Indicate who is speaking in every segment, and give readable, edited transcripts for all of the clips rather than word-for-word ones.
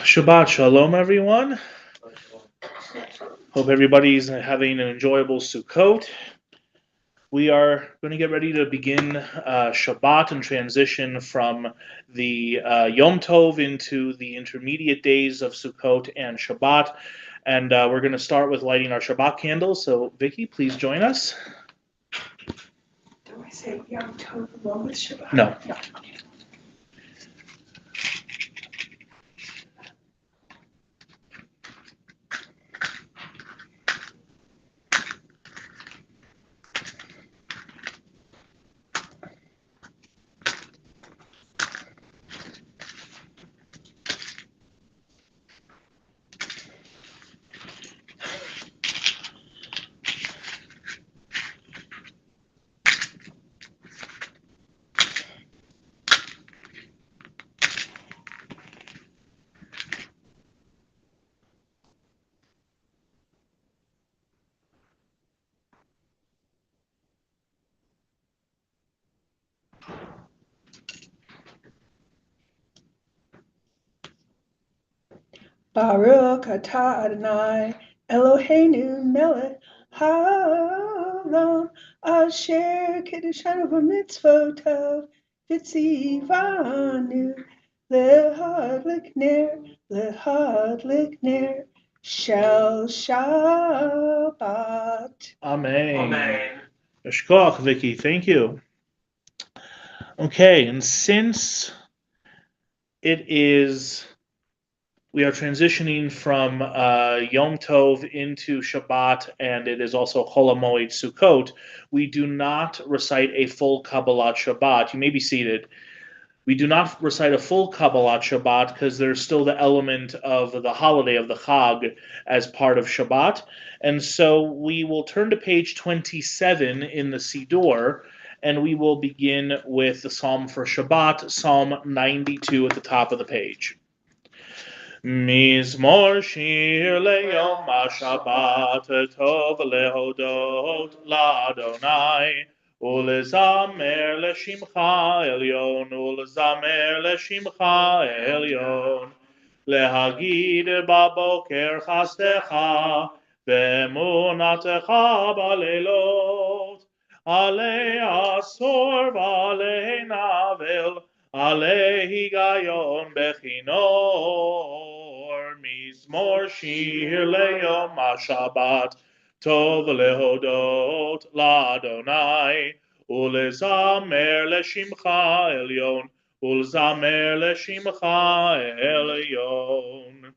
Speaker 1: Shabbat Shalom, everyone. Hope everybody's having an enjoyable Sukkot. We are going to get ready to begin Shabbat and transition from the Yom Tov into the intermediate days of Sukkot and Shabbat. And we're going to start with lighting our Shabbat candles. So, Vicky, please join us.
Speaker 2: Do I say Yom Tov along with Shabbat?
Speaker 1: No.
Speaker 2: Baruch atah Adonai Eloheinu melech haolam asher kiddushanu b'mitzvotav v'tzivanu lehadlik ner shel Shabbat.
Speaker 1: Amen. Eshkoch, Vicky. Thank you. Okay, and since we are transitioning from Yom Tov into Shabbat, and it is also Chol HaMoed Sukkot, we do not recite a full Kabbalat Shabbat. You may be seated. We do not recite a full Kabbalat Shabbat because there's still the element of the holiday of the Chag as part of Shabbat. And so we will turn to page 27 in the Siddur, and we will begin with the Psalm for Shabbat, Psalm 92 at the top of the page. Mizmor shir leyom ha-Shabbat tov lehodot l'Adonai ulezamer leshimcha elyon ulezamer leshimcha elyon lehagid baboker chastecha ve'emunatecha balelot alei asor v'alei navel alei higayon bechinot Mizmor shir leyom ha-Shabbat tov lehodot l'Adonai ulezamer leshimcha elyon ulezamer leshimcha elyon.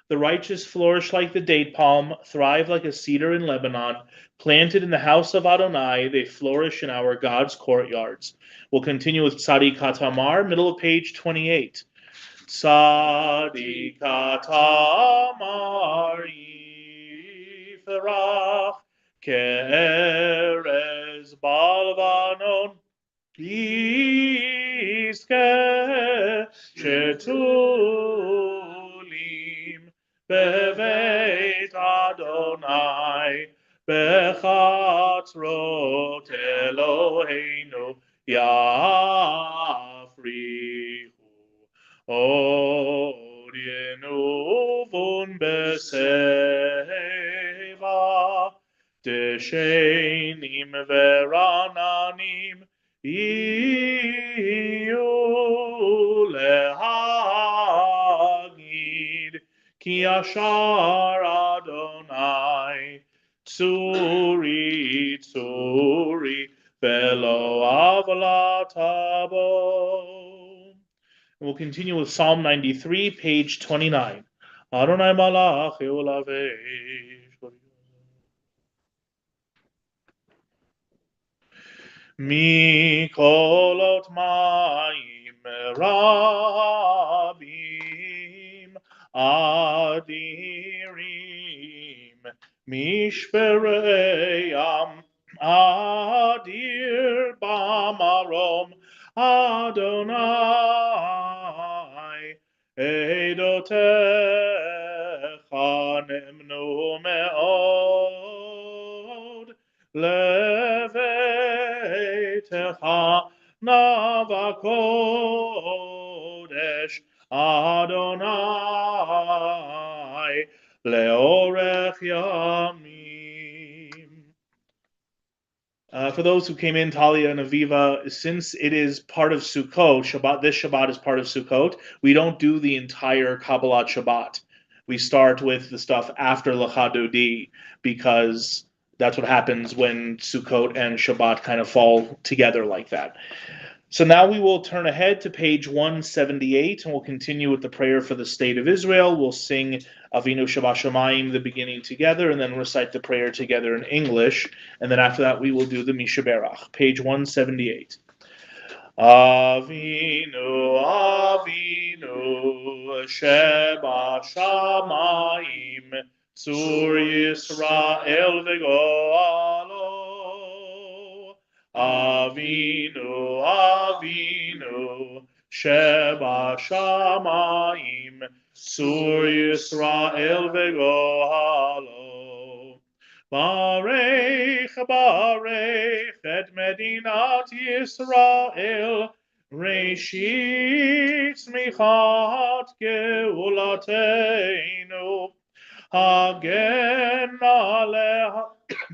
Speaker 1: The righteous flourish like the date palm, thrive like a cedar in Lebanon. Planted in the house of Adonai, they flourish in our God's courtyards. We'll continue with Tzadik Hatamar, middle of page 28. Tzadik Hatamar yifrach ke'erez balvanon yizke shetulim beveit Adonai bechatzrot Eloheinu yafrichu od yenuvun beseva deshenim verananim iyu lehagid ki ashar Adonai tsuri tsuri velo avla tabo. We'll continue with Psalm 93, page 29. Adonai malach eulavesh. Mikolot ma'im rabim adirim mishperei am adir bamarom Adonai edotecha nemnu me'od levetecha navakodesh Adonai leorech yamim. For those who came in, Talia and Aviva, since it is part of Sukkot, this Shabbat is part of Sukkot, we don't do the entire Kabbalat Shabbat. We start with the stuff after Lachadodi, because that's what happens when Sukkot and Shabbat kind of fall together like that. So now we will turn ahead to page 178, and we'll continue with the prayer for the state of Israel. We'll sing Avinu Shabbat Shamayim, the beginning together, and then recite the prayer together in English. And then after that, we will do the Mishaberach. Page 178. Avinu, Avinu, Sheba Shamayim, Sur Yisrael v'Goalo. Avinu, Avinu, Sheba Shamayim, Sur Yisrael v'Goalo. Barech, Barech, et Medinat Yisrael, Reshit Smichat Geulateinu, Hagen Aleha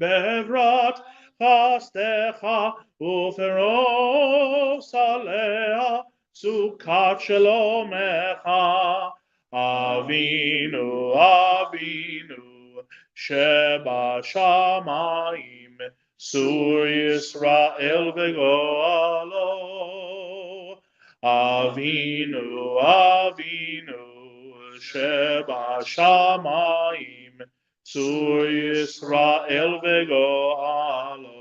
Speaker 1: Bevrat Chastecha, Uferos Alea, Sukkot Shalomecha, Avinu, Avinu, Sheba Shamayim, Sur Yisrael v'Goalo. Avinu, Avinu, Sheba Shamayim, Sur Yisrael v'Goalo.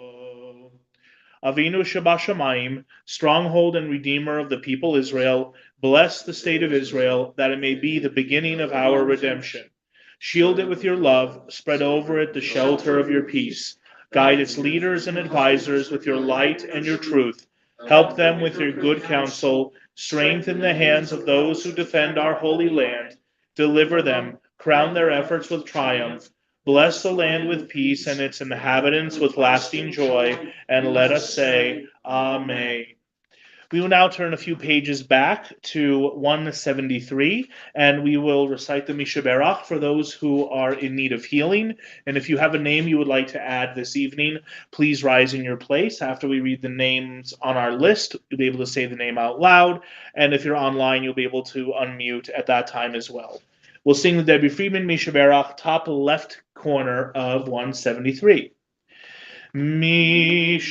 Speaker 1: Avinu Sheba Shamayim, stronghold and redeemer of the people Israel, bless the state of Israel, that it may be the beginning of our redemption. Shield it with your love, spread over it the shelter of your peace. Guide its leaders and advisors with your light and your truth. Help them with your good counsel. Strengthen the hands of those who defend our holy land. Deliver them, crown their efforts with triumph. Bless the land with peace and its inhabitants with lasting joy, and let us say, Amen. We will now turn a few pages back to 173, and we will recite the Mishaberach for those who are in need of healing. And if you have a name you would like to add this evening, please rise in your place. After we read the names on our list, you'll be able to say the name out loud. And if you're online, you'll be able to unmute at that time as well. We'll sing the Debbie Friedman Mishaberach, top left corner of 173. Mishaberach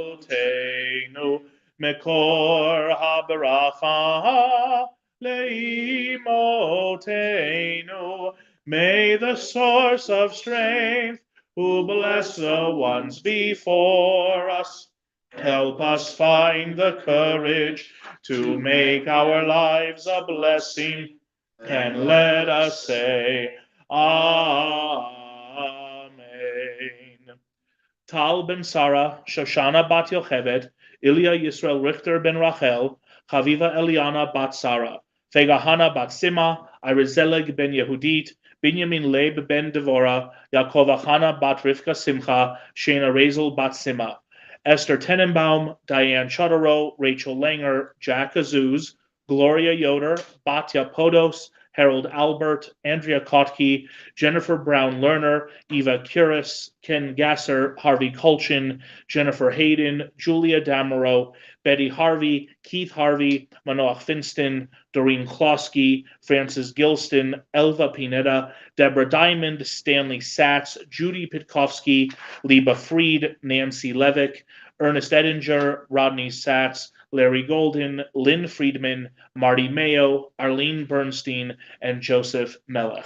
Speaker 1: Avotenu, Mekor HaBaracha Leimotenu. May the source of strength, who bless the ones before us, help us find the courage to make our lives a blessing, and let us say, Amen. Tal ben Sarah, Shoshana bat Yocheved, Ilya Yisrael Richter ben Rachel, Chaviva Eliana bat Sarah, Fegahana bat Sima, Irizelig ben Yehudit, Binyamin Leib ben Devora, Yaakov Achana bat Rivka Simcha, Shana Razel bat Sima, Esther Tenenbaum, Diane Chodorow, Rachel Langer, Jack Azuz, Gloria Yoder, Batya Podos, Harold Albert, Andrea Kotke, Jennifer Brown Lerner, Eva Kuris, Ken Gasser, Harvey Kulchin, Jennifer Hayden, Julia Damerow, Betty Harvey, Keith Harvey, Manoach Finston, Doreen Klosky, Francis Gilston, Elva Pineda, Deborah Diamond, Stanley Satz, Judy Pitkovsky, Liba Fried, Nancy Levick, Ernest Edinger, Rodney Satz, Larry Golden, Lynn Friedman, Marty Mayo, Arlene Bernstein, and Joseph Melech.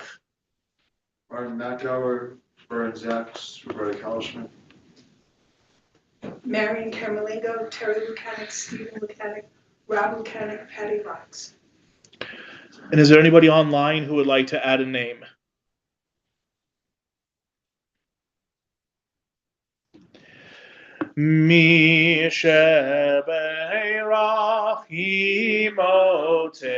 Speaker 3: Martin Mackauer, Brian Zacks, Roberta Kalishman.
Speaker 2: Marion Carmelingo, Terry Mechanic, Stephen Mechanic, Rob Mechanic, Patty Rocks.
Speaker 1: And is there anybody online who would like to add a name? Mishaberach imotenu,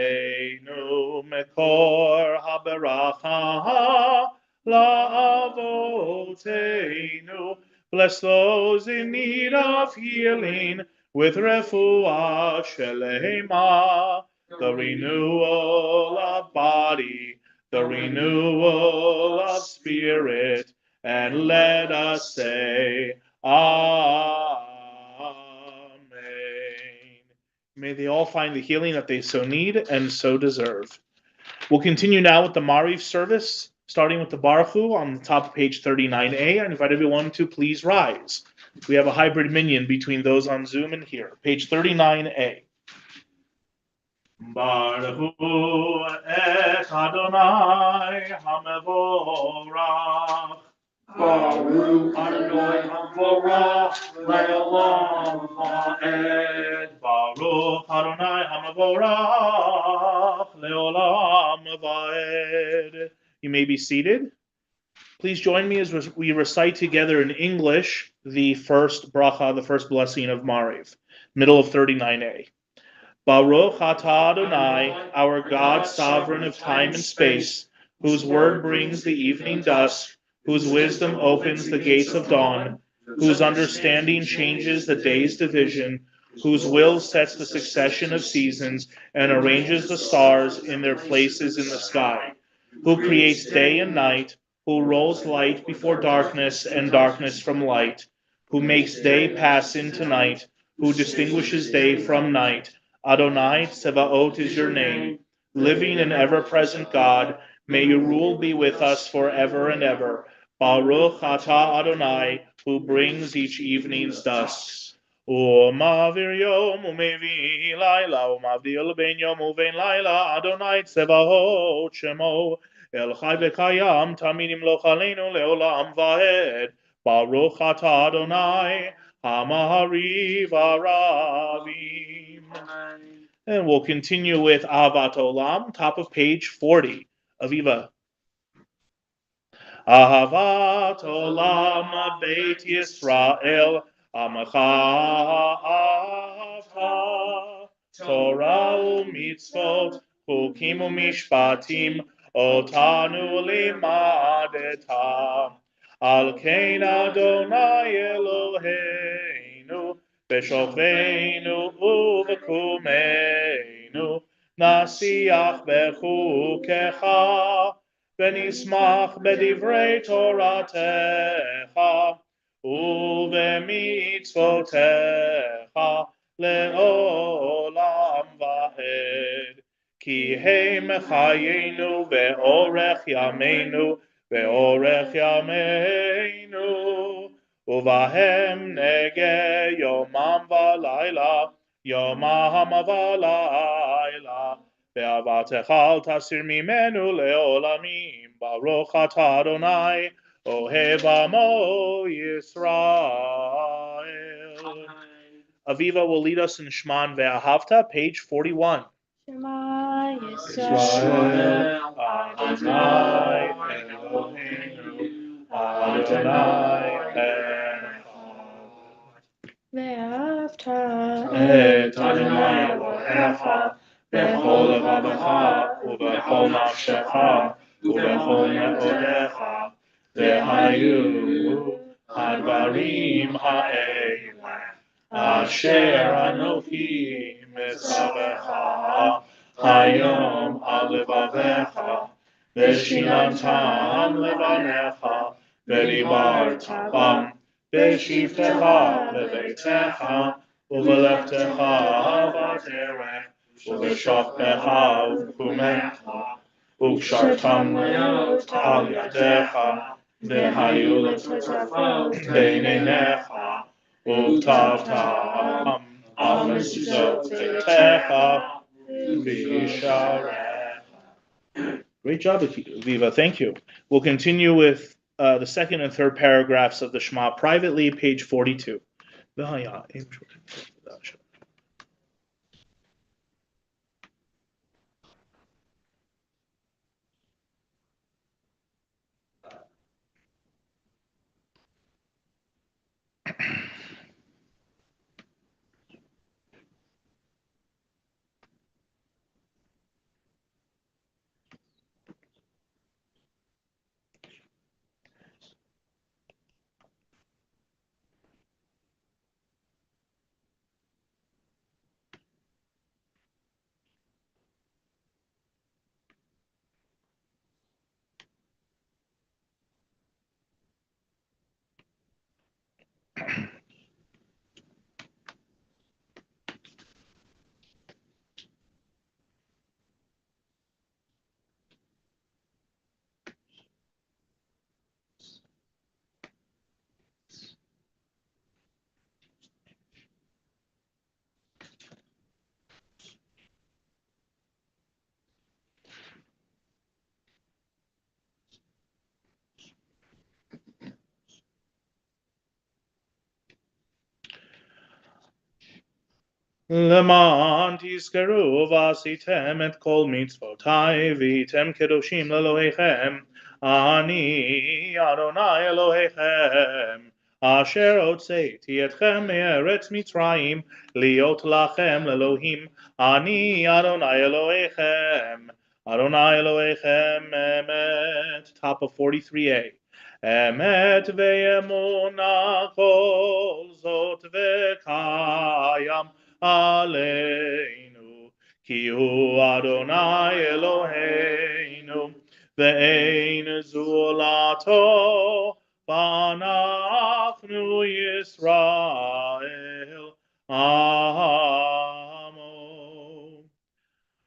Speaker 1: Mekor HaBaracha la'avotenu. Bless those in need of healing, with refuah shelema, the renewal of body, the renewal of spirit, and let us say, Amen. May they all find the healing that they so need and so deserve. We'll continue now with the Mariv service, starting with the Baruch Hu on the top of page 39a. I invite everyone to please rise. We have a hybrid minyan between those on Zoom and here. Page 39a. Baruch Hu et Adonai HaMevorach.
Speaker 4: Baruch Adonai HaMevorach le'olam va'ed.
Speaker 1: Baruch Adonai HaMevorach le'olam va'ed. You may be seated. Please join me as we recite together in English the first bracha, the first blessing of Mariv, middle of 39a. Baruch atah Adonai, our God, sovereign of time and space, whose word brings the evening dusk, whose wisdom opens the gates of dawn, whose understanding changes the day's division, whose will sets the succession of seasons and arranges the stars in their places in the sky, who creates day and night, who rolls light before darkness and darkness from light, who makes day pass into night, who distinguishes day from night. Adonai Tsevaot is your name, living and ever-present God. May your rule be with us forever and ever. Baruch atah Adonai, who brings each evening's dusk. U'mavir yom u'mevi laila, u'mavdil ben yom u'ben laila, Adonai Tsevaot shemo. El chai v'kayam, tamidim lo chaleinu le'olam va'ed. Baruch atah Adonai, Hamahariv Aravim. And we'll continue with Ahavat Olam, top of page 40. Aviva. Ahavat Olam Beit Yisrael, Amacha Avta, Torah u'mitzvot, Chukim u'mishpatim, Otanu limadeta. Al kein Adonai Eloheinu, B'shofeinu u'v'kumeinu, Nasiach bechukecha, V'nismach b'divrei Toratecha, u'v'mitzvotecha, le'olam va'ed. Ki hei mechayenu ve'orech yameinu, ve'orech yameinu, uvahem nege yomam v'layla, yomam v'layla, ve'avatecha al tasir mimenu le'olamim, baruch atah Adonai, ohev amo Yisrael. Aviva will lead us in Shman ve'ahavta, page 41.
Speaker 5: Shema
Speaker 1: Yisrael, Adonai Eloheinu, Adonai Echad.
Speaker 5: Ve'afta
Speaker 1: Et Adonai Elohecha, bechol levavecha, ubechol nafshecha, ubechol me'odecha, ve'hayu hadvarim ha'elah, asher anochi mitzavecha, hayom al levavecha, v'shinantam levanecha, v'dibarta bam, v'shivtecha leveitecha, uveleftecha b'derech, uveshochtecha uvkumecha, uvshartam leot al yadecha, v'hayu l'totafot beinenecha, uvtavtam al mezuzottecha v'yisharecha. Great job, Viva. Thank you. We'll continue with the second and third paragraphs of the Shema privately, page 42. למען תזכרו ועשיתם את כל מצוותיי והייתם קדושים לאלוהיכם, אני אדוני אלוהיכם, אשר הוצאתי אתכם מארץ מצרים להיות לכם לאלוהים, אני אדוני אלוהיכם, אדוני אלוהיכם אמת. Top of 43a. אמת ואמונה כל זאת וקיים עלינו, כי הוא אדוני אלוהינו, ואין זולתו, ואנחנו ישראל עמו.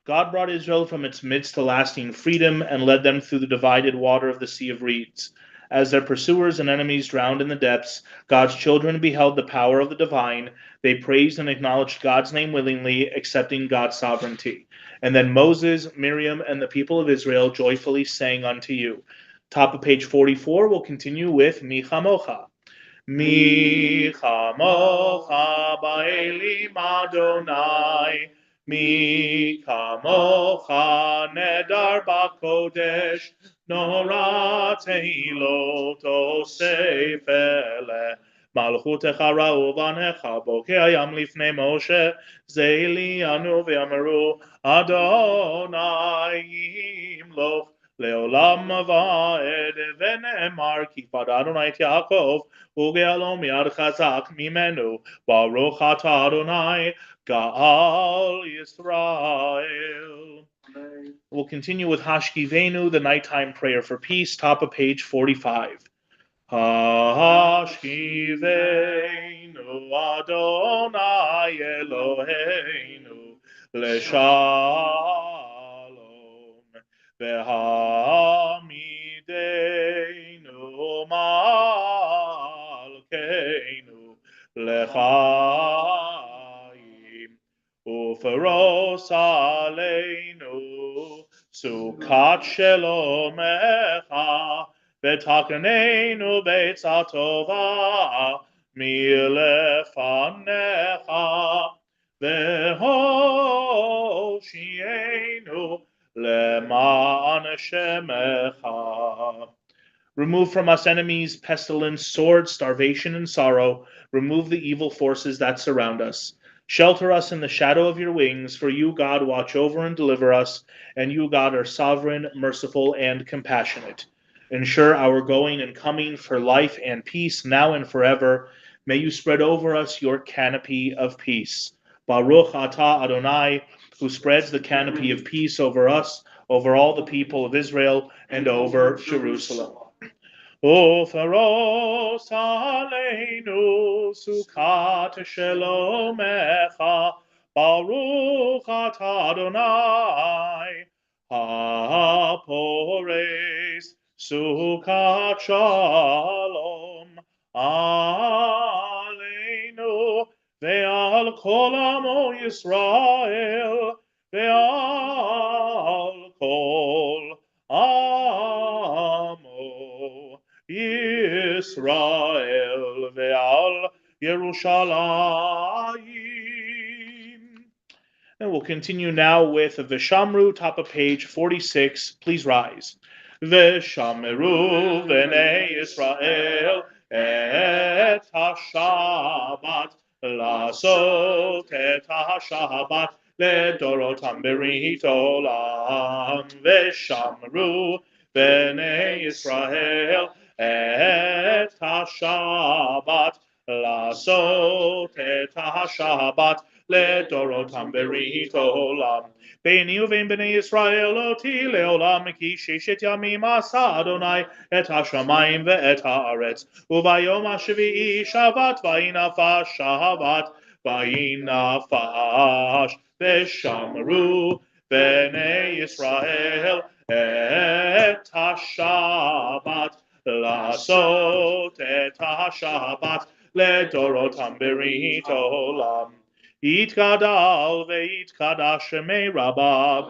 Speaker 1: God brought Israel from its midst to lasting freedom and led them through the divided water of the Sea of Reeds. As their pursuers and enemies drowned in the depths, God's children beheld the power of the divine. They praised and acknowledged God's name willingly, accepting God's sovereignty. And then Moses, Miriam, and the people of Israel joyfully sang unto you. Top of page 44, we'll continue with Mi Chamocha. Mi Chamocha Ba'elim Adonai, Mi Kamocha Nedar Bakodesh, Nora Tehilot Osef Ele, Malchutecha Ra'u Vanecha Bokei Hayam Lifnei Moshe, Zeili Anu V'Yameru Adonai Yimloch Leolam Va'ed V'Ne'emar Kifad Adonai et Yaakov Uge'alom Yad Chazak Mimenu Baruch Atah Adonai Ga'al Yisrael. We'll continue with Hashkivenu, the nighttime prayer for peace, top of page 45. Hashkivenu Adonai Eloheinu Leshalom V'hamidenu Malkeinu Lechaim Ufaros Aleinu Sukat Shelomecha V'takanenu B'etzah Tova Milefanecha V'hoshienu Le'man Shemecha. Remove from us enemies, pestilence, sword, starvation, and sorrow. Remove the evil forces that surround us. Shelter us in the shadow of your wings, for you, God, watch over and deliver us, and you, God, are sovereign, merciful, and compassionate. Ensure our going and coming for life and peace now and forever. May you spread over us your canopy of peace. Baruch Atah Adonai, who spreads the canopy of peace over us, over all the people of Israel, and over Jerusalem. Ufaros aleinu sukat shelomecha, Baruch atah Adonai, hapores sukat shalom aleinu, ve'al kol amo Yisrael, ve'al kol amo Yisrael ve'al Yerushalayim. And we'll continue now with Veshamru, top of page 46. Please rise. Veshamru Bnei Yisrael et HaShabbat, Lasot et HaShabbat לדורותם ברית עולם. ושמרו בני ישראל את השבת, לעשות את השבת לדורותם ברית עולם. ביני ובין בני ישראל אותי לעולם, כי ששת ימים עשה אדוני את השמיים ואת הארץ, וביום השביעי שבת וינפש שבת וינפש. ושמרו בני ישראל את השבת, לעשות את השבת לדורותם ברית עולם. יתגדל ויתקדש שמי רבה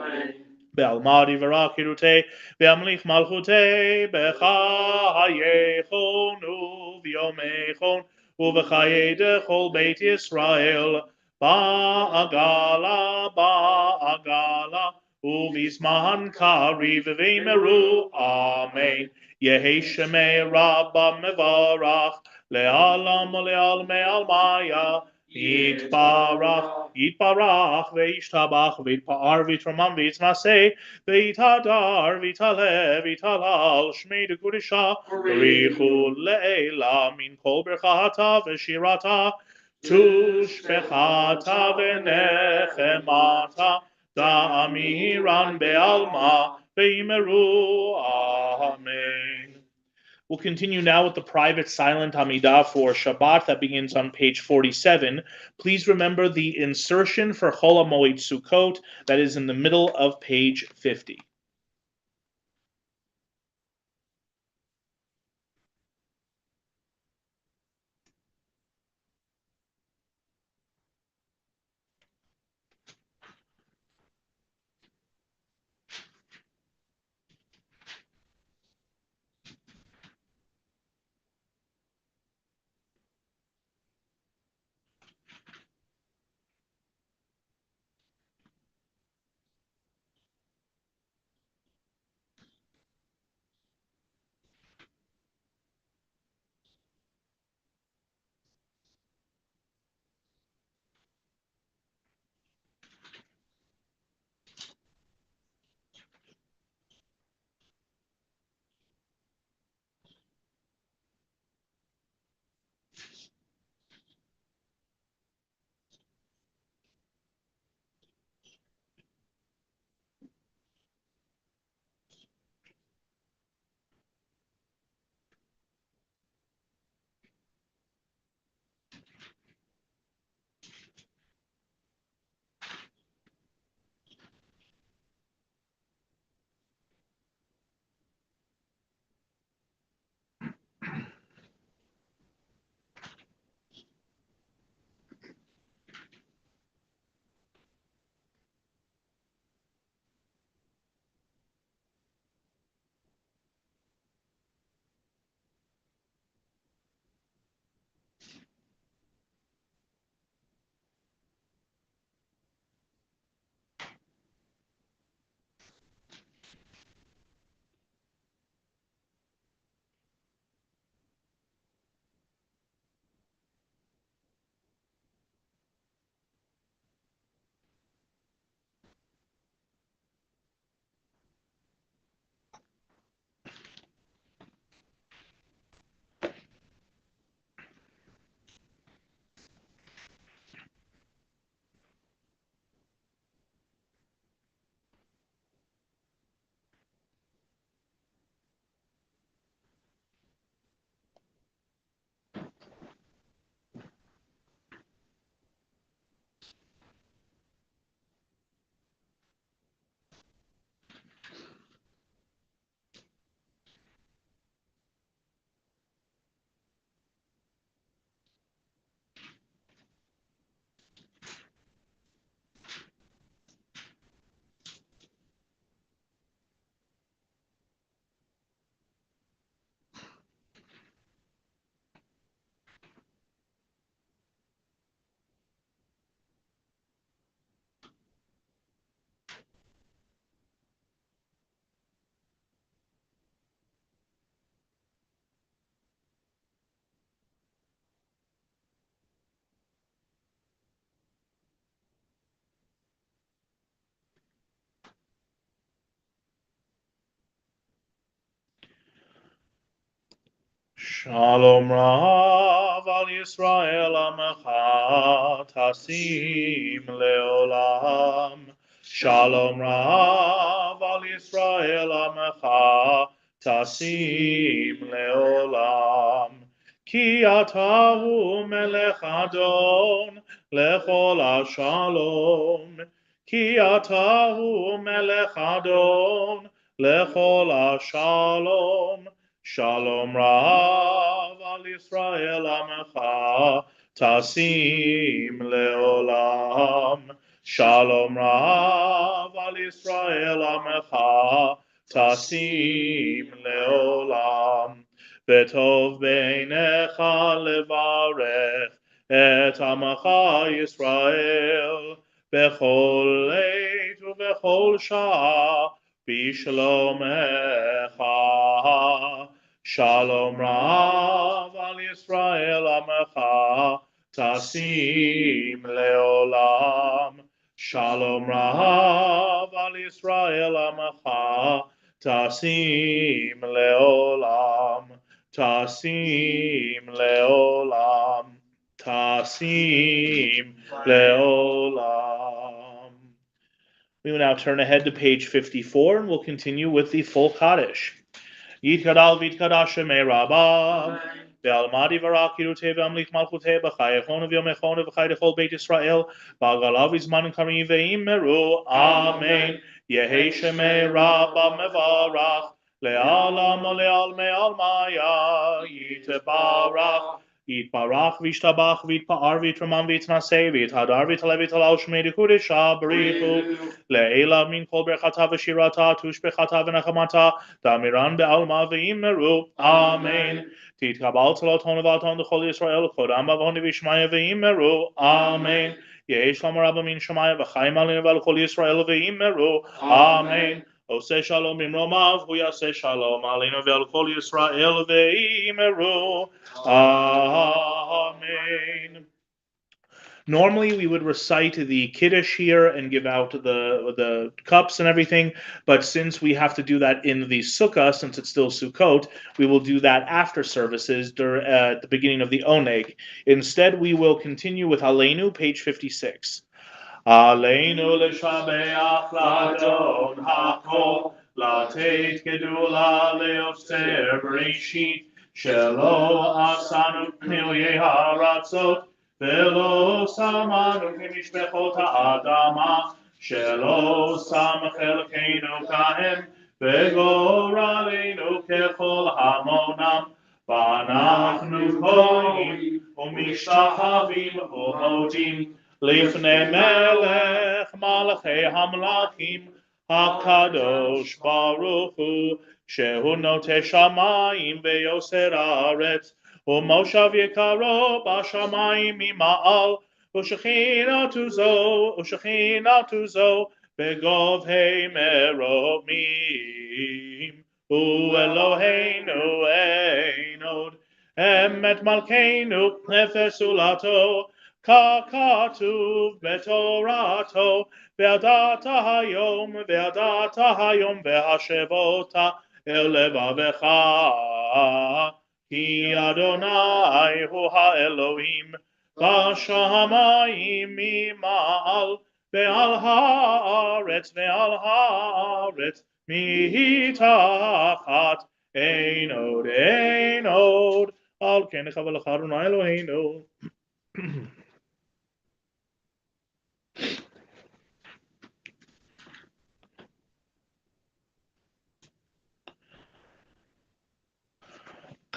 Speaker 1: בעלמא דברה חירותי והמליך מלכותי בחייכון וביומייכון ובחיי דכל בית ישראל Ba'agala, ba'agala, uvizman kariv v'meru, amen. Yehi shemei rabba mevarach, le'alam u'le'almei almaya, yitbarach, yitbarach, ve'ishtabach, ve'itpa'ar, v'itramam, v'itmaseh, ve'itadar, v'itale, v'talal, shmei dekudisha, barichu le'ela, min kol berchata v'shirata, tushbechata v'nechemata, da'amiran be'alma, ve'imeru, amen. We'll continue now with the private silent Amidah for Shabbat that begins on page 47. Please remember the insertion for Chol HaMoed Sukkot that is in the middle of page 50. Shalom Rav al Yisrael Amecha Tasim Leolam. Shalom Rav al Yisrael Amecha Tasim Leolam. Ki atahu melech Adon lechol Shalom. Ki atahu melech Adon lechol Shalom. Shalom Rav al Yisrael Amecha Tasim Leolam. Shalom Rav al Yisrael Amecha Tasim Leolam. Betov beinecha levarech את עמך ישראל בכל עת ובכל שעה בשלומך. שלום רב על ישראל עמך תשים לעולם. שלום רב על ישראל עמך תשים לעולם. תשים לעולם. תשים לעולם. We will now turn ahead to page 54 and we'll continue with the full Kaddish. Yitkadal v'yitkadash shemei Rabbah ve'almadi v'rak yirutei ve'amlich malchutei b'chayechon v'yomechon v'chay dechol Beit Yisrael ba'galav v'zman karim ve'imeru Amen. Yehi shemei Rabbah mevarach le'alam le'almei almaya yitbarach Yitbarach v'yishtabach v'yitpa'ar v'yitramam v'yitnaseh v'yithadar v'yitalev v'yitalal shmei dekudesha b'richu le'ela min kol berchata v'shirata tushbechata v'nachamata damiran be'alma v'yimeru Amen. Titkabal tzaloton v'aton d'chol Yisrael kodam avoni v'yishmaya v'yimeru Amen. Yesh lam rabba min shemaya v'chayim alinu v'al kol Yisrael v'yimeru Amen. Oseh shalom imromav hu yaseh shalom alinu v'al kol Yisrael v'yimeru Amen. Normally we would recite the Kiddush here and give out the cups and everything, but since we have to do that in the Sukkah, since it's still Sukkot, we will do that after services at the beginning of the Oneg. Instead, we will continue with Aleinu, page 56. Aleinu l'shabeach l'adon hakol, לתת גדולה ליוצר בראשית, שלא עשנו כמילויי הארצות, ולא שמנו כמשפחות האדמה, שלא שם חלקנו כהם, וגורלנו ככל המונם, ואנחנו כהנים ומשתחווים ומודים לפני מלך מלכי המלכים, הקדוש ברוך הוא, שהוא נוטה שמיים ויוסר הארץ, ומושב יקרו בשמיים ממעל, ושכינתו זו בגובהי מרומים. הוא אלוהינו אין עוד, אמת מלכנו נפש זולתו, ככתוב בתורתו, וידעת היום והשבות אל לבבך, כי אדוני הוא האלוהים בשמיים ממעל, ועל הארץ מתחת, אין עוד, על כן נכבד לך אדוני אלוהינו.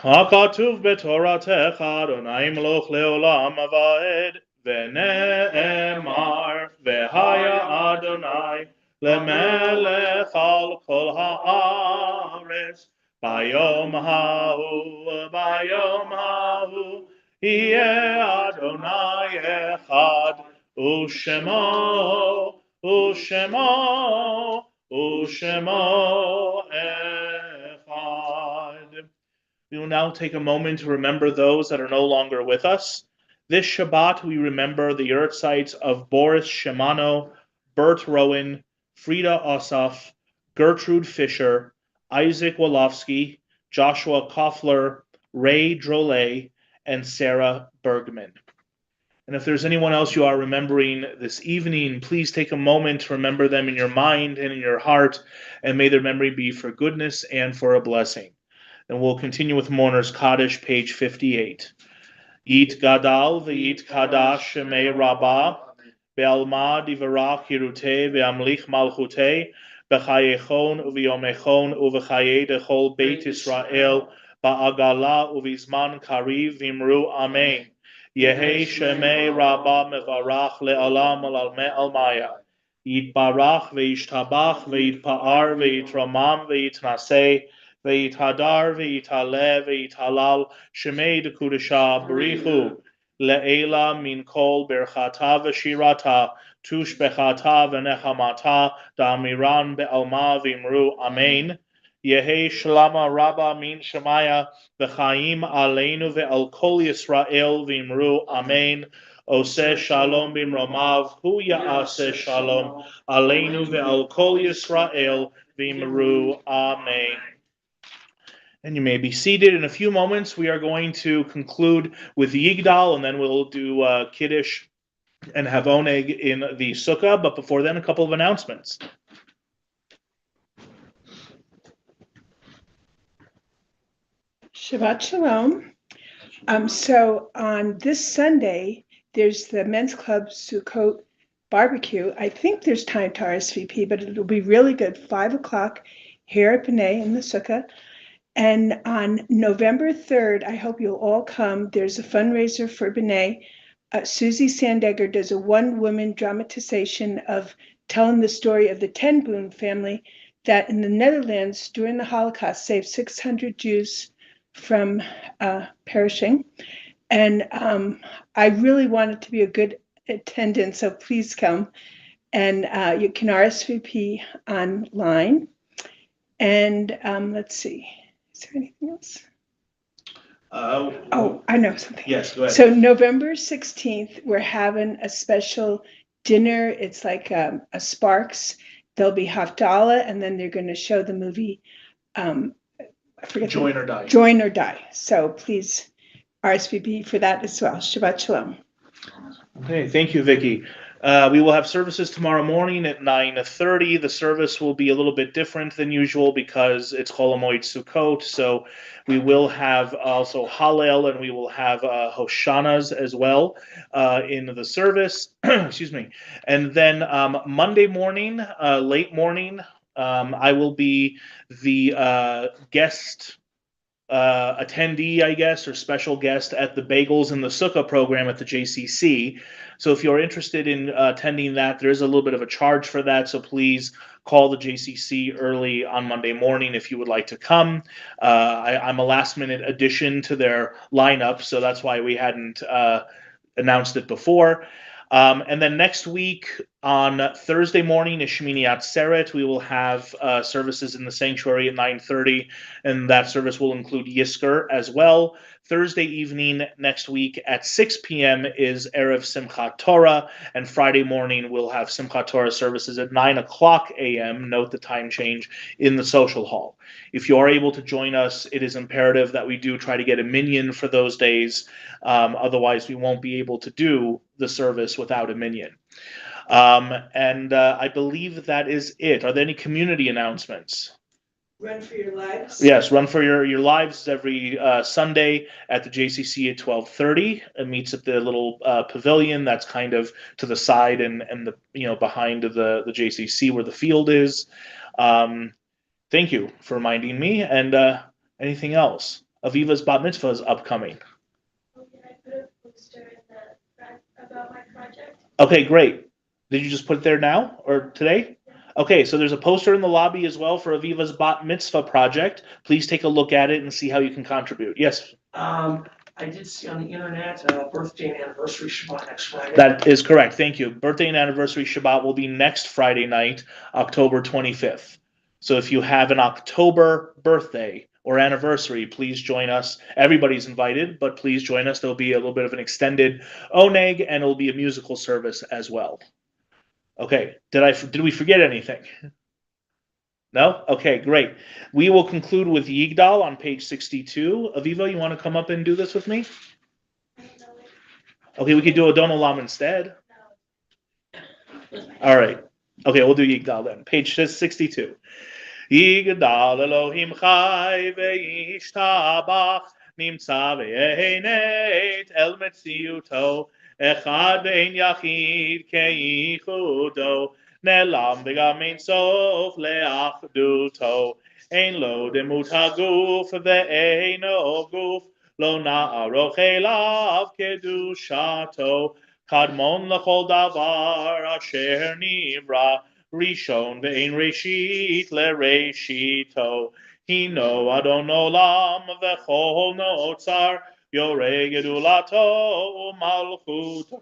Speaker 1: הכתוב בתורתך אדוני מלוך לעולם ועד, ונאמר והיה אדוני למלך על כל הארץ, ביום ההוא יהיה אדוני אחד, ושמו אחד. We will now take a moment to remember those that are no longer with us. This Shabbat we remember the yahrzeits of Boris Shimano, Bert Rowan, Frida Ossoff, Gertrude Fisher, Isaac Wolofsky, Joshua Koffler, Ray Drolet, and Sarah Bergman. And if there's anyone else you are remembering this evening, please take a moment to remember them in your mind and in your heart, and may their memory be for goodness and for a blessing. And we'll continue with Mourner's Kaddish, page 58. Yit Gadal v'yit Kadash Shemei Rabbah, Be'alma divarach Yirutei ve'amlich malchutei, B'chayechon u'v'yomechon u'v'chaye dechol Beit Yisrael, Ba'agala u'v'zman kariv v'imru Amen. Yehi Shemei Rabbah mevarach le'alam al'almei almaya. Yitbarach v'yishtabach v'yitpa'ar v'yitramam v'yitnaseh, Ve'yithadar ve'yitale ve'yitalal shemei dekudesha b'richu le'ela min kol berchata v'shirata, tushbechata v'nechamata, da'amiran be'alma v'imru amen. Yehi shlama rabba min shemaya, v'chaim aleinu ve'al kol Yisrael v'imru amen. Oseh shalom bimromav, hu ya'aseh shalom, aleinu ve'al kol Yisrael v'imru amen. And you may be seated. In a few moments, we are going to conclude with the Yigdal, and then we'll do Kiddush and have oneg in the Sukkah. But before then, a couple of announcements.
Speaker 2: Shabbat Shalom. So on this Sunday, there's the Men's Club Sukkot barbecue. I think there's time to RSVP, but it'll be really good. 5 o'clock here at Bnai in the Sukkah. And on November 3rd, I hope you'll all come. There's a fundraiser for Bnai. Susie Sandegger does a one-woman dramatization of telling the story of the Ten Boom family that in the Netherlands during the Holocaust saved 600 Jews from perishing. And I really want it to be a good attendance, so please come. And you can RSVP online. And let's see. Is there anything else? Oh, I know something.
Speaker 1: Yes, go ahead.
Speaker 2: So November 16th, we're having a special dinner. It's like a Sparks. There'll be Haftalah, and then they're going to show the movie. I forget.
Speaker 1: Join or Die.
Speaker 2: Join or Die. So please RSVP for that as well. Shabbat Shalom.
Speaker 1: Okay, thank you, Vicki. We will have services tomorrow morning at 9:30. The service will be a little bit different than usual because it's Chol HaMoed Sukkot. So we will have also Hallel and we will have Hoshanas as well in the service. Excuse me. And then Monday morning, late morning, I will be the guest attendee, I guess, or special guest at the Bagels and the Sukkah program at the JCC. So if you're interested in attending that, there is a little bit of a charge for that. So please call the JCC early on Monday morning if you would like to come. I'm a last minute addition to their lineup, so that's why we hadn't announced it before. And then next week on Thursday morning is Shmini Atzeret. We will have services in the sanctuary at 9:30, and that service will include Yisker as well. Thursday evening next week at 6 p.m. is Erev Simchat Torah, and Friday morning we'll have Simchat Torah services at 9 o'clock a.m. Note the time change in the social hall. If you are able to join us, it is imperative that we do try to get a minyan for those days. Otherwise, we won't be able to do the service without a minyan. And I believe that is it. Are there any community announcements?
Speaker 2: Run for your lives.
Speaker 1: Yes, Run for Your Lives every Sunday at the JCC at 12:30. It meets at the little pavilion that's kind of to the side and the behind the JCC where the field is. Thank you for reminding me. And anything else? Aviva's bat mitzvah is upcoming.
Speaker 5: I put a poster about my project.
Speaker 1: Okay, great. Did you just put it there now or today? Okay, so there's a poster in the lobby as well for Aviva's bat mitzvah project. Please take a look at it and see how you can contribute. Yes?
Speaker 4: I did see on the internet, birthday and anniversary Shabbat next Friday.
Speaker 1: That is correct. Thank you. Birthday and anniversary Shabbat will be next Friday night, October 25th. So if you have an October birthday or anniversary, please join us. Everybody's invited, but please join us. There'll be a little bit of an extended oneg, and it'll be a musical service as well. Okay, did we forget anything? No? Okay, great. We will conclude with Yigdal on page 62. Aviva, you want to come up and do this with me? Okay, we could do Adon Olam instead. All right. Okay, we'll do Yigdal then. Page 62. Yigdal Elohim chai ve'yishtabach nimtza ve'enet el metziuto echad ve'en yachid ke'ichudo nelam v'gam ein sof le'achduto ein lo demut haguf ve'eino guf lo na'aroch elav kedushato kadmon l'chol davar asher nivra Rishon ve'ein reshit le'reshito. Hino Adon Olam v'chol notzar Yorei Gedulato Umalchuto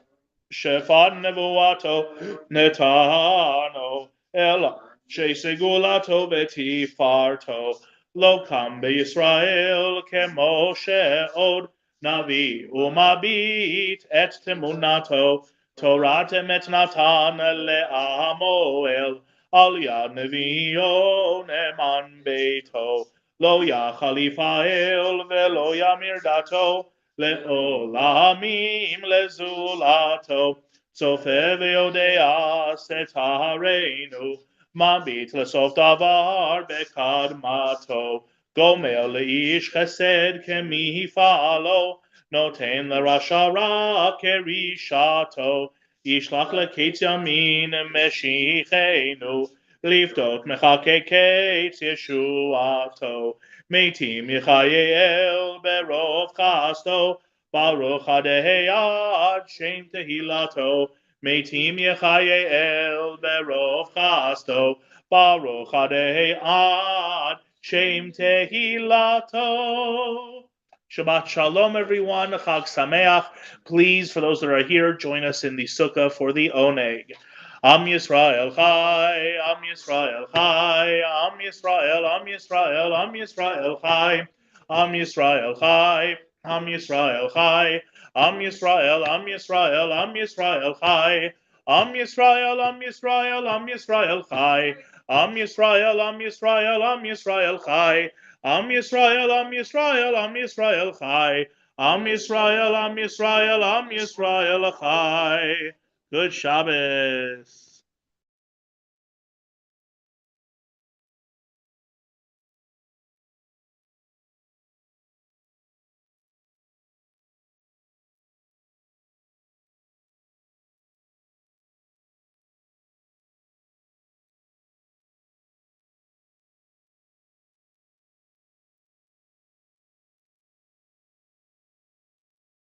Speaker 1: Shefan Nevuato Netano Ela Shesegulato Betifarto Lokam Israel Kemoshe Od Navi Umabit Et Temunato Torah Temet Natan Le'amoel Al Yad Nevio Neman Beito Lo Ya Khalifael Velo Ya Mirdato Le'olamim Lezulato Sofe Veodea Setarenu Mabit Lesof Davar Bekadmato Gomel Leish Chesed Kemifalo Noten Lerasha Ra Kerishato Yishlach Leketz Yamin Meshichenu Liftot Mechake Ketz Yeshuato Meitim Michael Berov Chasto Baruch Adeheyad Shem Tehilato Meitim Yechael Berov Chasto Baruch Adeheyad Shem Tehilato. Shabbat Shalom, everyone. Chag Sameach. Please, for those that are here, join us in the Sukkah for the Oneg. Am Yisrael Chai, Am Yisrael Chai, Am Yisrael, Am Yisrael, Am Yisrael Chai, Am Yisrael Chai, Am Yisrael Chai, Am Yisrael, Am Yisrael, Am Yisrael Chai, Am Yisrael, Am Yisrael, Am Yisrael Chai, Am Yisrael, Am Yisrael, Am Yisrael Chai, Am Yisrael, Am Yisrael, Am Yisrael Chai, Am Yisrael, Am Yisrael, Am Yisrael Chai. Good Shabbos.